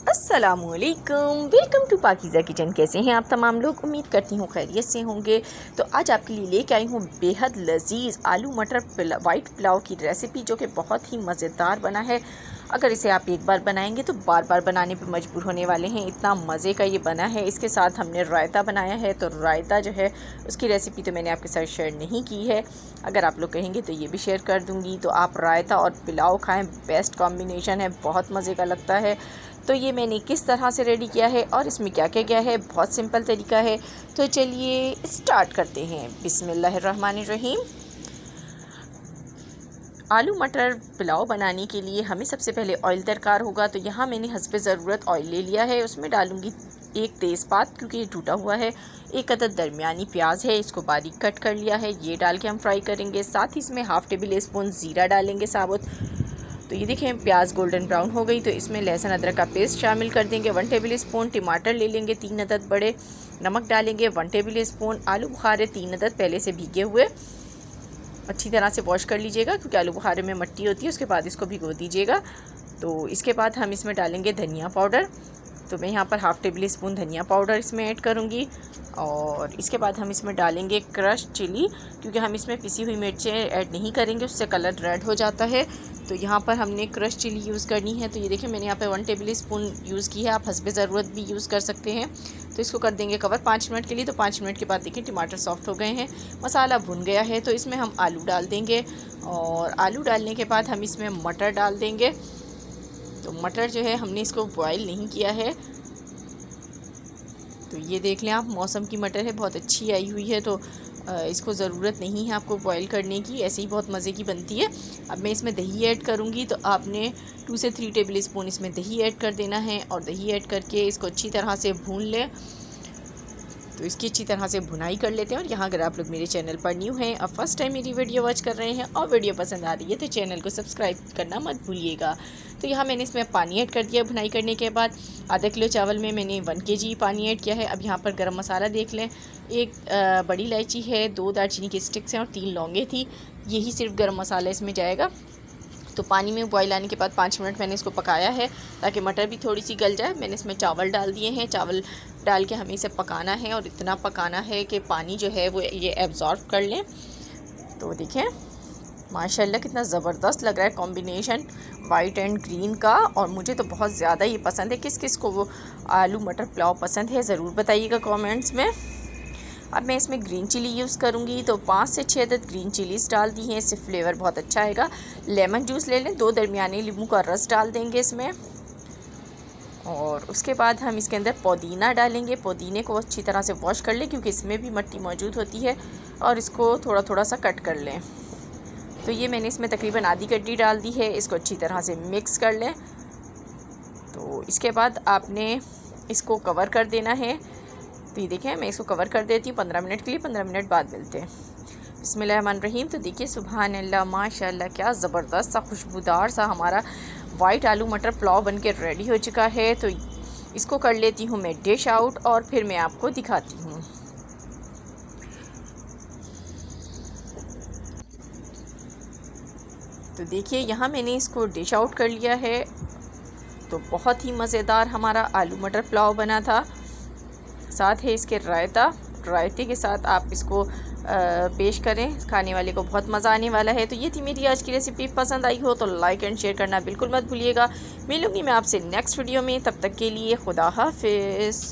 अस्सलामुअलैकुम, welcome to Pakeezah kitchen. कैसे हैं आप तमाम लोग? उम्मीद करती हूँ खैरियत से होंगे। तो आज आपके लिए लेके आई हूँ बेहद लजीज़ आलू मटर वाइट पुलाव की रेसिपी, जो कि बहुत ही मज़ेदार बना है। अगर इसे आप एक बार बनाएंगे तो बार बार बनाने पर मजबूर होने वाले हैं, इतना मज़े का ये बना है। इसके साथ हमने रायता बनाया है, तो रायता जो है उसकी रेसिपी तो मैंने आपके साथ शेयर नहीं की है। अगर आप लोग कहेंगे तो ये भी शेयर कर दूँगी। तो आप रायता और पुलाव खाएँ, बेस्ट कॉम्बिनेशन है, बहुत मज़े का लगता है। तो ये मैंने किस तरह से रेडी किया है और इसमें क्या क्या गया है, बहुत सिंपल तरीका है। तो चलिए स्टार्ट करते हैं। बिस्मिल्लाहिर्रहमानिर्रहीम। आलू मटर पुलाव बनाने के लिए हमें सबसे पहले ऑयल दरकार होगा। तो यहाँ मैंने हस्बे ज़रूरत ऑयल ले लिया है। उसमें डालूँगी एक तेज़पात, क्योंकि ये टूटा हुआ है। एक अदद दरमियानी प्याज है, इसको बारीक कट कर लिया है, ये डाल के हम फ्राई करेंगे। साथ ही इसमें हाफ़ टेबल स्पून ज़ीरा डालेंगे साबुत। तो ये देखें प्याज गोल्डन ब्राउन हो गई, तो इसमें लहसुन अदरक का पेस्ट शामिल कर देंगे 1 टेबल स्पून। टमाटर ले लेंगे 3 अदद बड़े। नमक डालेंगे 1 टेबल स्पून। आलू बुखारे 3 अदद पहले से भीगे हुए, अच्छी तरह से वॉश कर लीजिएगा, क्योंकि आलू बुखारे में मिट्टी होती है। उसके बाद इसको भिगो दीजिएगा। तो इसके बाद हम इसमें डालेंगे धनिया पाउडर। तो मैं यहाँ पर हाफ़ टेबल स्पून धनिया पाउडर इसमें ऐड करूँगी। और इसके बाद हम इसमें डालेंगे क्रश चिली, क्योंकि हम इसमें पिसी हुई मिर्चें ऐड नहीं करेंगे, उससे कलर रेड हो जाता है। तो यहाँ पर हमने क्रश चिली यूज़ करनी है। तो ये देखिए मैंने यहाँ पे 1 टेबल स्पून यूज़ की है, आप हस्बे ज़रूरत भी यूज़ कर सकते हैं। तो इसको कर देंगे कवर 5 मिनट के लिए। तो 5 मिनट के बाद देखिए टमाटर सॉफ्ट हो गए हैं, मसाला भुन गया है। तो इसमें हम आलू डाल देंगे, और आलू डालने के बाद हम इसमें मटर डाल देंगे। तो मटर जो है हमने इसको बॉयल नहीं किया है। तो ये देख लें आप, मौसम की मटर है, बहुत अच्छी आई हुई है। तो इसको ज़रूरत नहीं है आपको बॉयल करने की, ऐसे ही बहुत मज़े की बनती है। अब मैं इसमें दही ऐड करूँगी। तो आपने 2 से 3 टेबल स्पून इसमें दही ऐड कर देना है, और दही ऐड करके इसको अच्छी तरह से भून लें। तो इसकी अच्छी तरह से भुनाई कर लेते हैं। और यहाँ अगर आप लोग मेरे चैनल पर न्यू हैं और फर्स्ट टाइम मेरी वीडियो वॉच कर रहे हैं और वीडियो पसंद आ रही है, तो चैनल को सब्सक्राइब करना मत भूलिएगा। तो यहाँ मैंने इसमें पानी ऐड कर दिया भुनाई करने के बाद। आधा किलो चावल में मैंने 1 kg पानी ऐड किया है। अब यहाँ पर गरम मसाला देख लें, एक बड़ी इलायची है, 2 दालचीनी की स्टिक्स हैं और 3 लौंगे थी। यही सिर्फ गरम मसाला इसमें जाएगा। तो पानी में बॉयल आने के बाद 5 मिनट मैंने इसको पकाया है, ताकि मटर भी थोड़ी सी गल जाए। मैंने इसमें चावल डाल दिए हैं। चावल डाल के हमें इसे पकाना है, और इतना पकाना है कि पानी जो है वो ये एब्ज़ॉर्ब कर लें। तो देखें माशाल्लाह कितना ज़बरदस्त लग रहा है कॉम्बिनेशन वाइट एंड ग्रीन का, और मुझे तो बहुत ज़्यादा ये पसंद है। किस किस को वो आलू मटर पुलाव पसंद है ज़रूर बताइएगा कमेंट्स में। अब मैं इसमें ग्रीन चिली यूज़ करूँगी। तो 5 से 6 अदद ग्रीन चिलीज़ डाल दी हैं, इससे फ्लेवर बहुत अच्छा आएगा। लेमन जूस ले लें, 2 दरमियाने नींबू का रस डाल देंगे इसमें। और उसके बाद हम इसके अंदर पुदीना डालेंगे। पुदीने को अच्छी तरह से वॉश कर लें, क्योंकि इसमें भी मिट्टी मौजूद होती है, और इसको थोड़ा थोड़ा सा कट कर लें। तो ये मैंने इसमें तकरीबन आधी कड्डी डाल दी है। इसको अच्छी तरह से मिक्स कर लें। तो इसके बाद आपने इसको कवर कर देना है। तो ये देखें मैं इसको कवर कर देती हूँ 15 मिनट के लिए। 15 मिनट बाद मिलते हैं। बिस्मिल्लाहिर्रहमानिर्रहीम। तो देखिए सुभान अल्लाह, माशाल्लाह, क्या ज़बरदस्त सा खुशबूदार सा हमारा वाइट आलू मटर पुलाव बन के रेडी हो चुका है। तो इसको कर लेती हूँ मैं डिश आउट, और फिर मैं आपको दिखाती हूँ। तो देखिए यहाँ मैंने इसको डिश आउट कर लिया है। तो बहुत ही मज़ेदार हमारा आलू मटर पुलाव बना था। साथ है इसके रायता, रायते के साथ आप इसको पेश करें, खाने वाले को बहुत मज़ा आने वाला है। तो ये थी मेरी आज की रेसिपी। पसंद आई हो तो लाइक एंड शेयर करना बिल्कुल मत भूलिएगा। मिलूँगी मैं आपसे नेक्स्ट वीडियो में, तब तक के लिए खुदा हाफिज़।